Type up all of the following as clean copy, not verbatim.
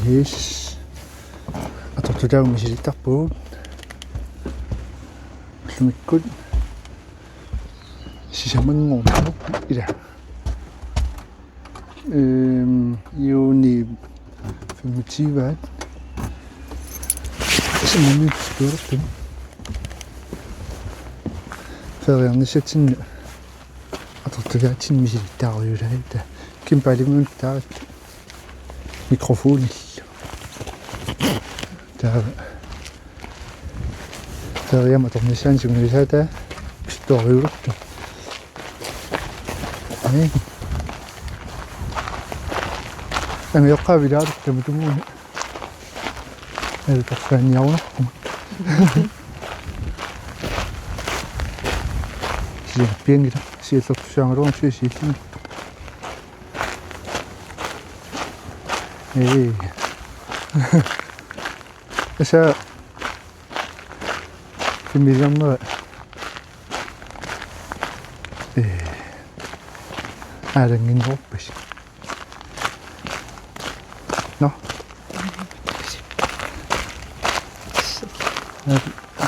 Yes. Atortulaagu misilitarpugut lumikkut sisamangornerlup ila juni 25 саммамиутсууртун фериарнисатинна атортулаатин мисилиттаариулаита кимпалимун таат микрофонилл таа фериама торнисаан сунгалисаата писториулутту ангиоққавилаалуттаму тумууни элторсааниарунарпу сиаппиангила сиаллертусаангалуун сиасииллуни аса фимилиарнера алангиннерпас но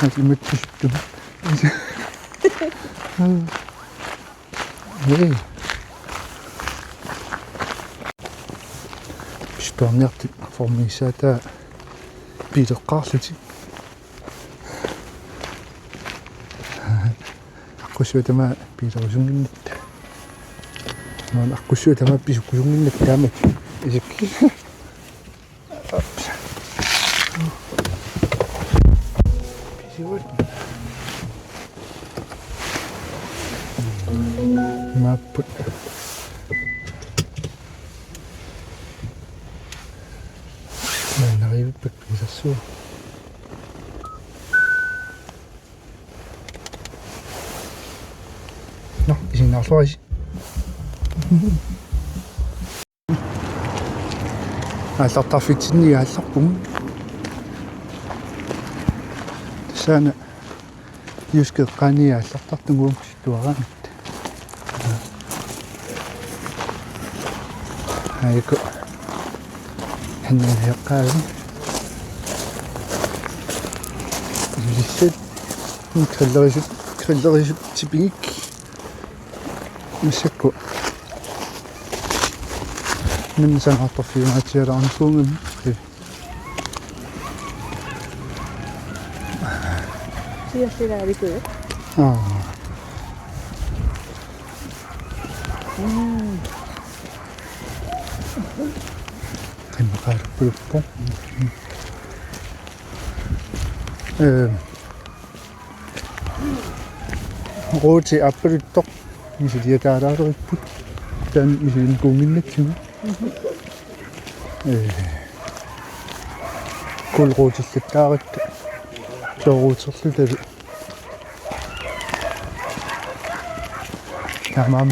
алиматтуссутту спорнерти формисаата пилеққарлути аққуссуатама пилерусунгиннатта ман аққуссуатама писуккусунгиннаттаамак исакки писуут маппут наривиппак писассуу no isinaarluarisi ааллартарфитсиннига алларпугу тассаана юскеққаниа аллартартугуум ситуараанат айко ханнеққаали илиссат криллерисут типигик мисакку من سنة طفينا تيران فومن سياسة عليكم كان مقارب بلوبون روتي أبرد طق يسدي تعالى ريبوت كان يسدي كومينتي كل روتي تتعرض جوروت صلت تمام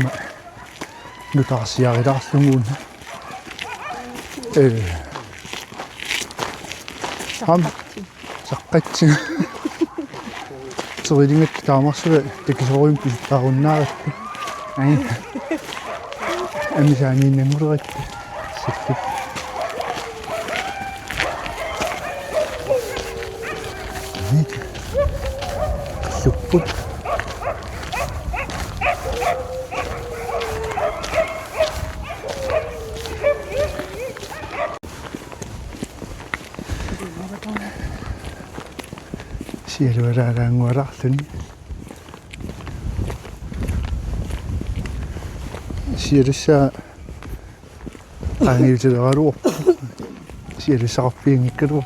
نتعصي على دعسون هم سقطت صغيرين تتعمصر تكسرين بتاعنا يعني أنا ثاني نمرة سكت سكت سير ورا ورا سيرسا أني جدارو سيرسا فين كرو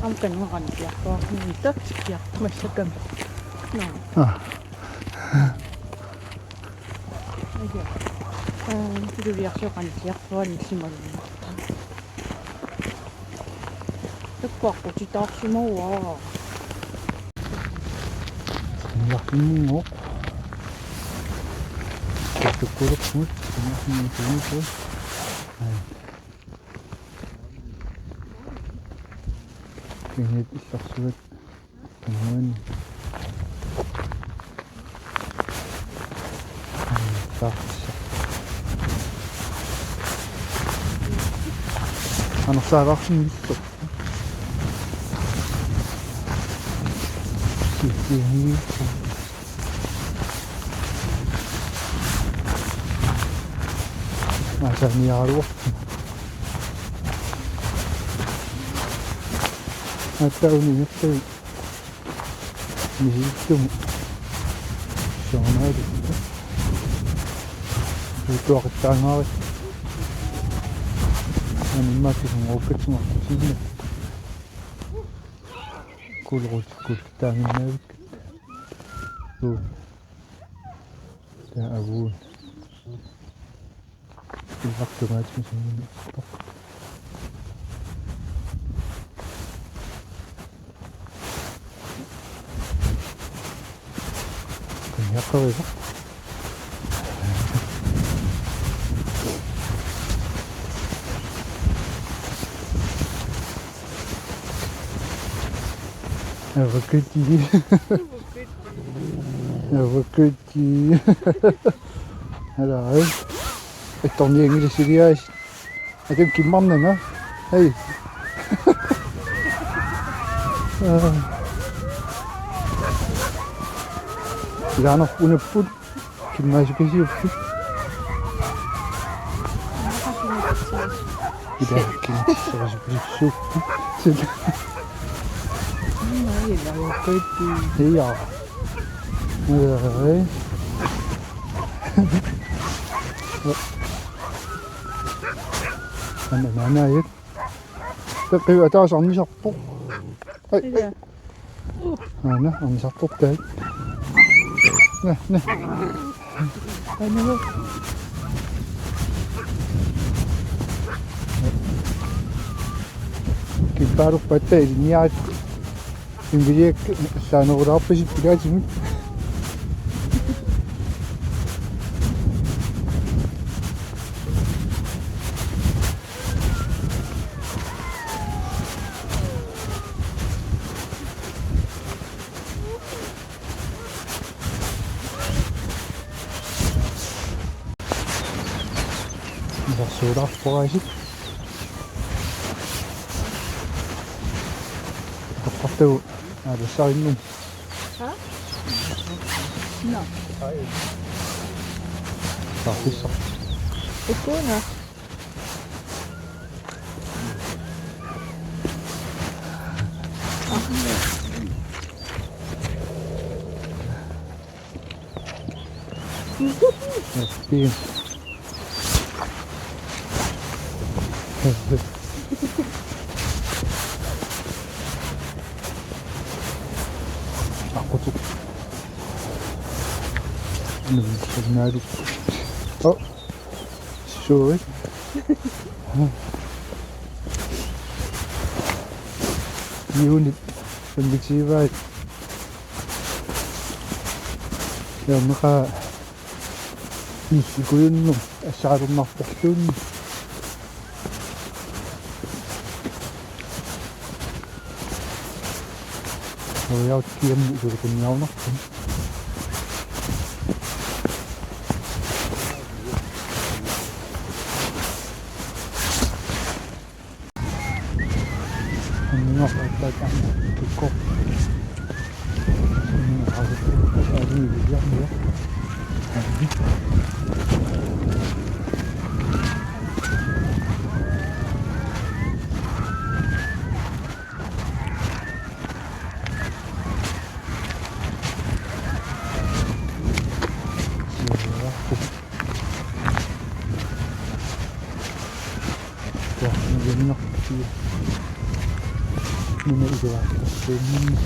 Amkan makan dia, kau minta dia macam kan? Itu dia kan dia kau ni semua. Tapi aku cerita semua. Larmo. Quelques couleurs rouges, c'est bien. Kayaknya isak sulit. Teman. Tak. Ano sarap nito. Ini. Masa ni arwah. Hatta onu yaptı. Müzik şu an hadi. Bu vakitten var. Yani maksimum vakit mi? Şimdi. Kul tane ne? Bu. Ya bu. Bir vakti maçmış şimdi. Yakaladı. Avocati. Avocati. Hello. Ik kan niet Engels serieus. Ik heb geen mannen, hè? Hey. We gaan nog een voet. Ik heb mij zo'n beetje op voet. Ik denk dat ik zoals een beetje zoek. Nee, dat is goed. Ja. Nee. En dan nee. Dat kun je thuis anders appel. Hey. Nou, nee, anders appel kijk. Nee. Kijk nu op. Kijk daar op bij thee, niet uit. In de zijn nog rappen, zie je het niet. Dat is zo afprijzen. Dat gaat door naar de zuiden. Huh? No. Dat is zo. Ik hoor nog. Bien. Aku tuh sebenarnya oh sorry unit pembicaraan ya maka isi ko yun no asarong mapakton Rồi kiếm rồi cùng nhau nó ngọc ở đây ăn cái cốc ở đây gì vậy nữa Ini udah ini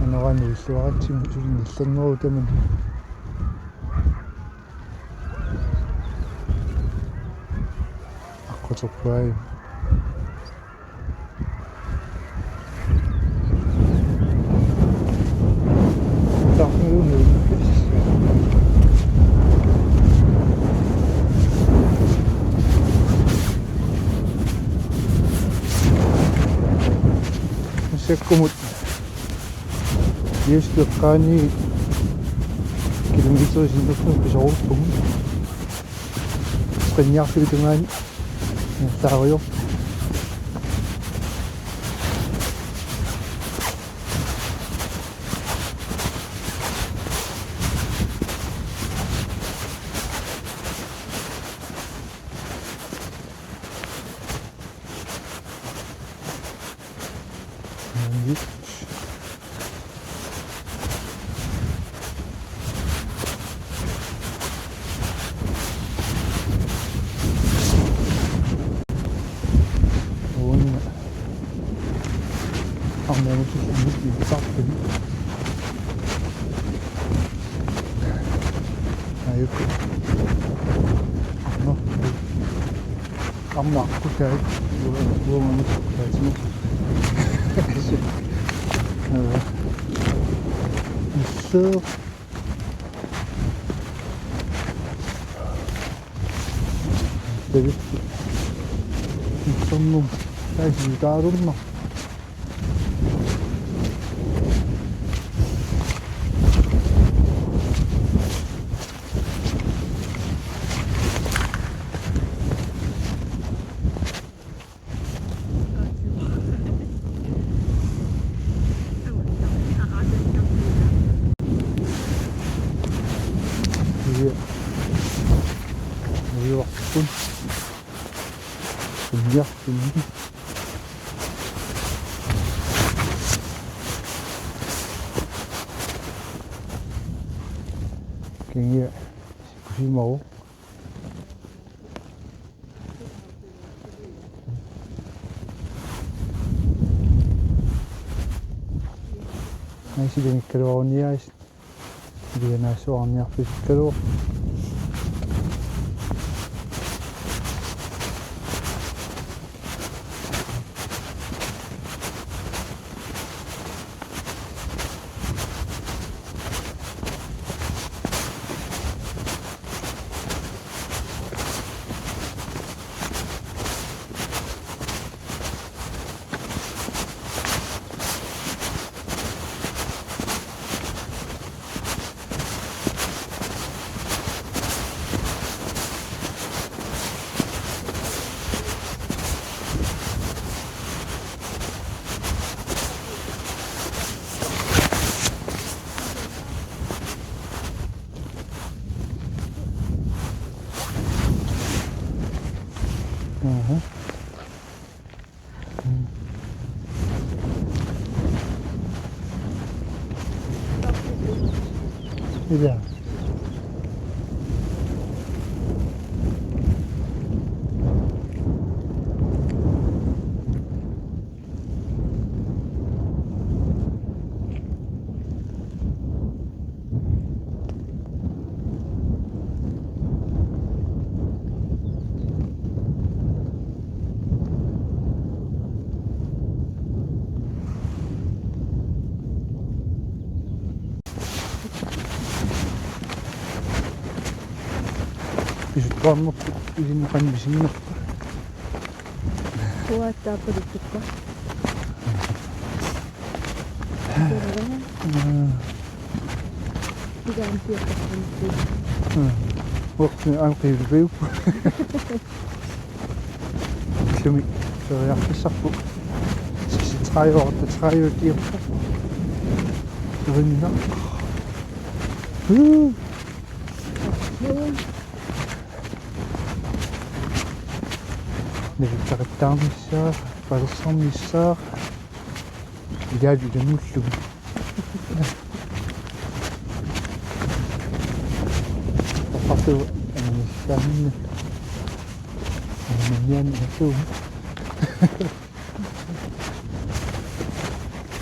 ano Aqanuissuaratsim sulinnillanngorutaman аққутарпуай тахнуунууннакис секкумут юстеққаани километрисиннерфун писоруттугу qinniarfigutungaani taaruyor Amma kutay buông kutay chứ sơ dedi sonum tay gitarım mı uyu qun kingi kusimau naisi dengkeronia dia nasuania fiskero Iya. Pisutkaammo isinnakan bisinna. Kuattaa puduttukko. Pidän tietää. Waqti aan qiibiyo. Shumi soriaqissarpu. Sisitqaayorta tiiqqa. Rinna. Nivitaqattaarnissaar, palersornissaar. Ilaajulannullugu. Taqartu anissaanna. Ananian asuum.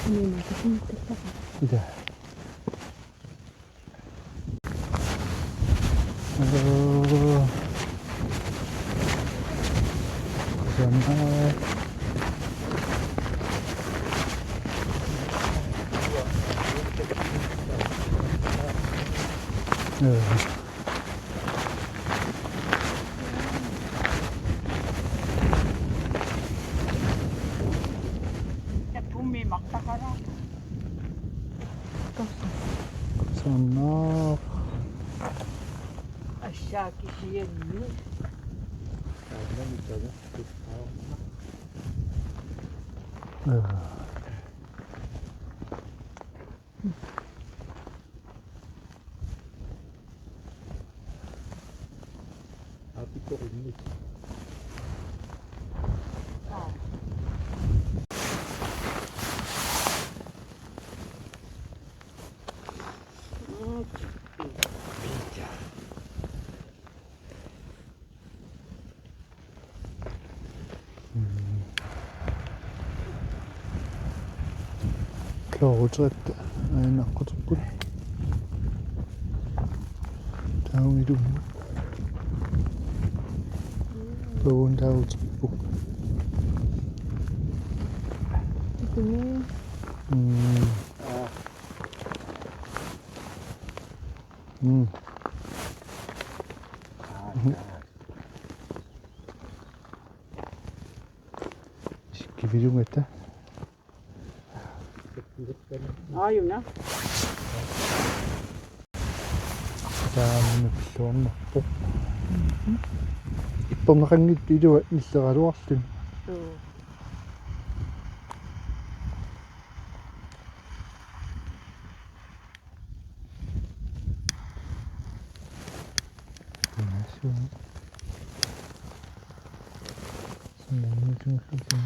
Niin, mutta 이제. 아이고. 고생하네. 네. 붐이 막 나가라. 고생하나. 아시아 기시엔니. 네. 겨울철때 아이 낳고 죽고 다음이도 더운 다우 죽고 지금이 음. 쉽게 비중 했다. 아유나. 그다음에 비싸움 먹고 이പ്പം 나간 게 뛰려 있어가지고 왔더니 시원. 먹는 중 쓰던.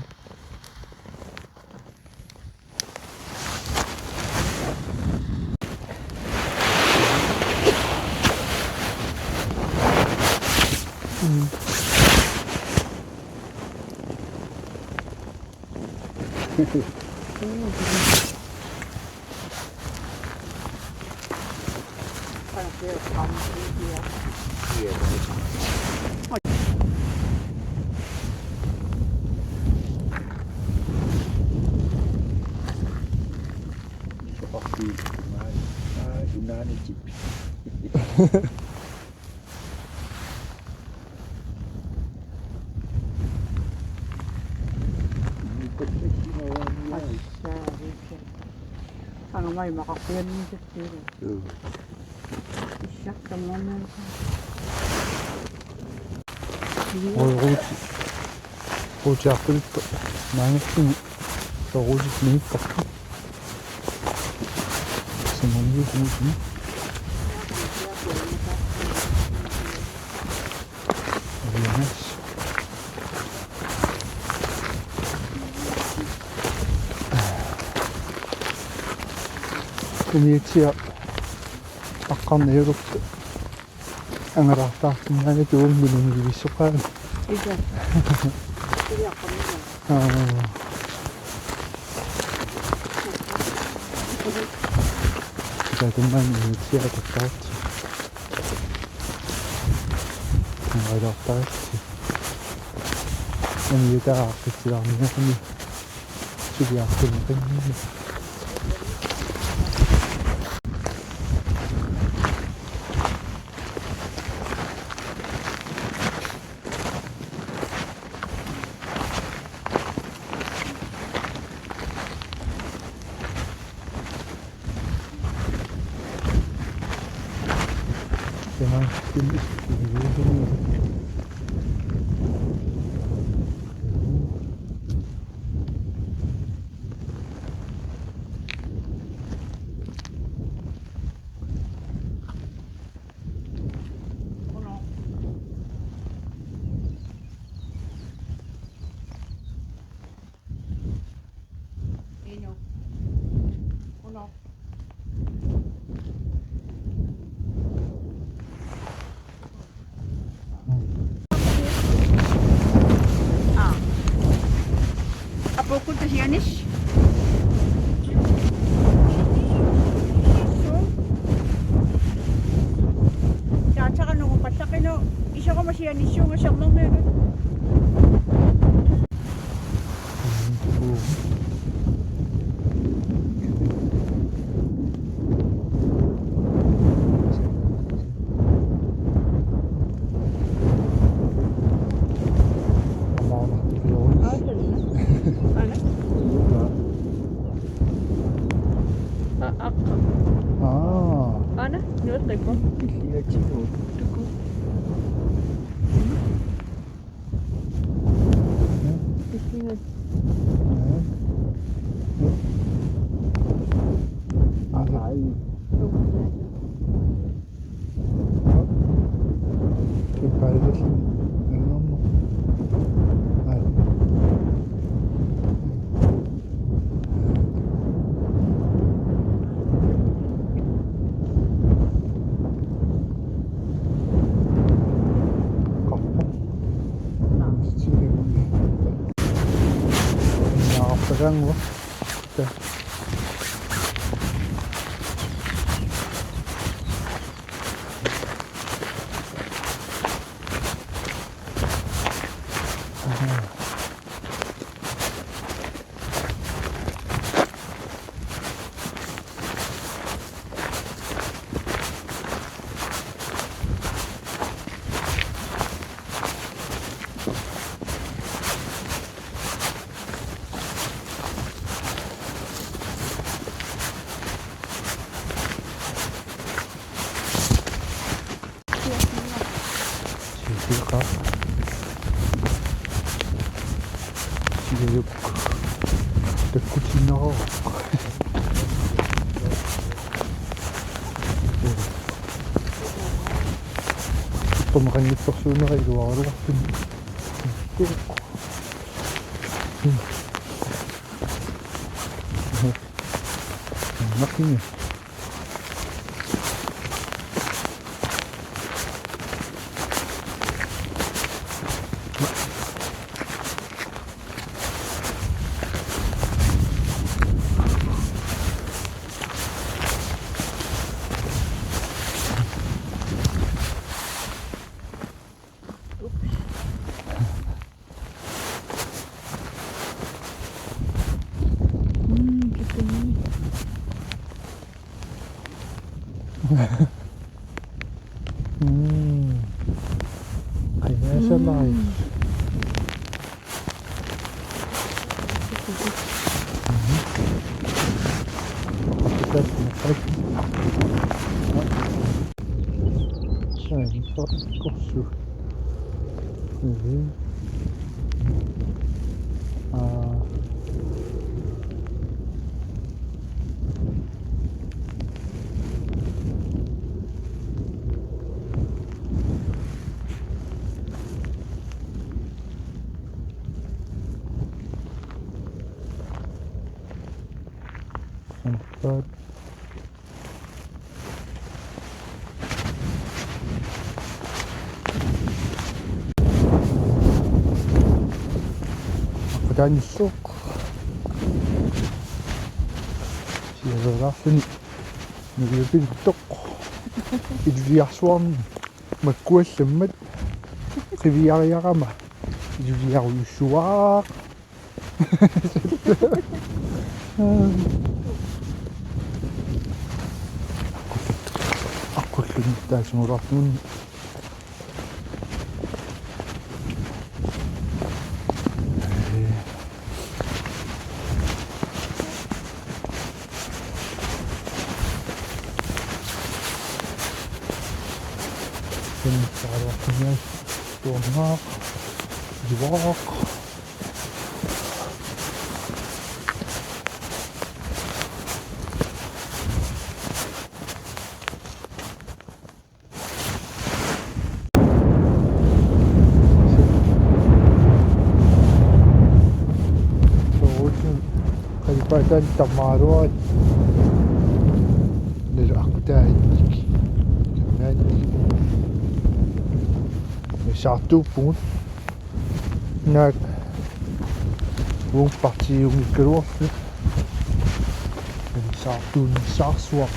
그래서 감기야. Yunani chip. 아시아 이렇게. 하나 많이 막았는데 지금. 시작 좀 하면서. 오지 앞을 또 많이 쓰니 또 오지 니까 그래서 뭔지 보지 미안해. 금일치야 아까 내려갔다 ang rata na ito minumili sukan 이제. 이게 아까 그래도 난 일치가 됐다 했지 어렵다 했지 여기다 그치 않으면 집이 앞으로 땡기네 그냥 siya ni siya nga siya mamaya. Ana, nyt det går. Lille Tino. Nej. Det er bare lidt enormt nu. Nej. Gang quá. Okay. Silka. Siluk. Tekkuchinaro. Pamakanit pa siya na kayo. Araw ka. Laki niya. Kaya siya live. Kapatid na tayo. Siya, ito kosu. But aku dah nyusuk. Siapa rasa ni? Ni dia pintok. Itu dia suam. Makkuas semet. Kebiar ya kama. Itu dia usuak. Aku cinta semua pun. Ini cara punya tomak, jawak. Kalipasan Tamarot dari Akdaj dengan satu pun nak parti yung micro satu saswak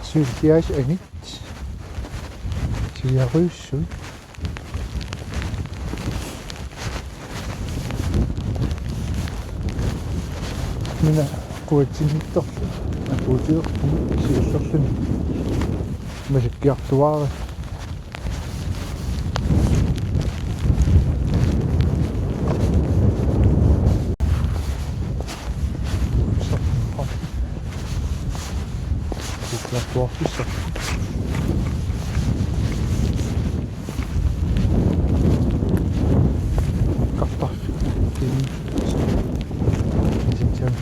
Siliarsuutias angit. Siliaruussui. Mina kuatsinittorlu. Akuutilerpum siullerluni. Masakkiartuaari. Tuohtuissa. Kattaffi. Sitten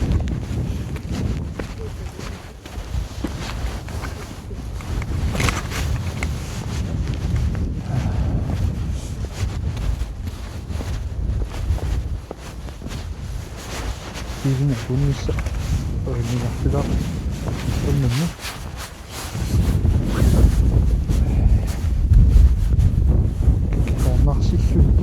siinä tunnissa oli niin lähtevä tunnemme. Narsissuni.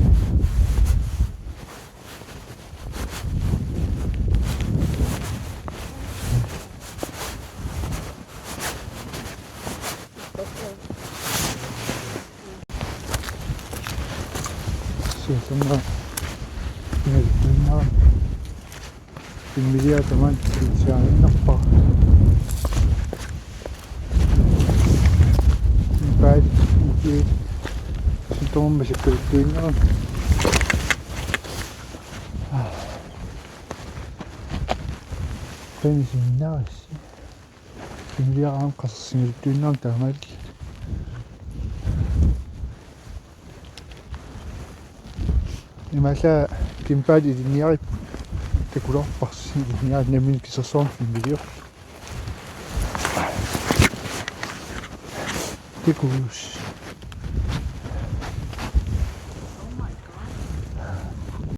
Sieltä on mietitään mitä tämän itseään nappaa. Päin. Sitten on se kyllä on. Pensin näissä. Mitä on kanssa sinne on tämä merkki. Ja mä saa timpäädi dinjari. Te kuulee passi dinjari ne minkä se on video. Te kuulee.